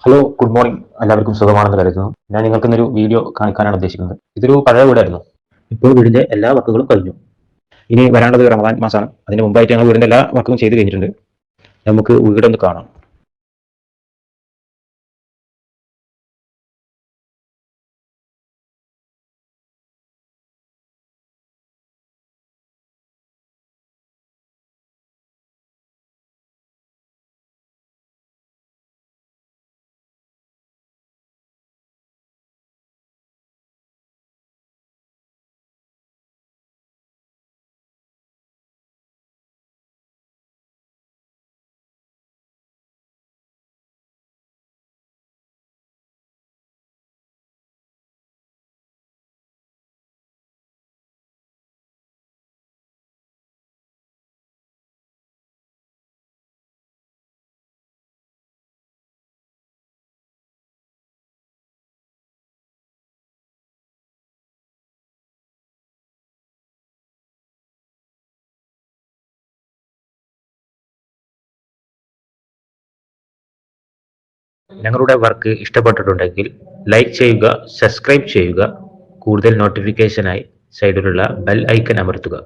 Hello, good morning. എല്ലാവർക്കും സുഖമാണെന്ന് കരുതുന്നു. ഞാൻ നിങ്ങൾക്ക് ഇന്നൊരു വീഡിയോ കാണിക്കാനാണ് ഉദ്ദേശിക്കുന്നത്. ഇതൊരു പഴയ വീടായിരുന്നു. ഇപ്പോൾ വീടിന്റെ എല്ലാ വർക്കുകളും കഴിഞ്ഞു. ഇനി വരാനുള്ളത് റമദാൻ മാസമാണ്. അതിന് മുമ്പായിട്ട് ഞങ്ങൾ വീടിന്റെ എല്ലാ വർക്കും ചെയ്ത് കഴിഞ്ഞിട്ടുണ്ട്. നമുക്ക് വീടൊന്ന് കാണാം. ഞങ്ങളുടെ വർക്ക് ഇഷ്ടപ്പെട്ടിട്ടുണ്ടെങ്കിൽ ലൈക്ക് ചെയ്യുക, സബ്സ്ക്രൈബ് ചെയ്യുക. കൂടുതൽ നോട്ടിഫിക്കേഷനായി സൈഡിലുള്ള ബെൽ ഐക്കൺ അമർത്തുക.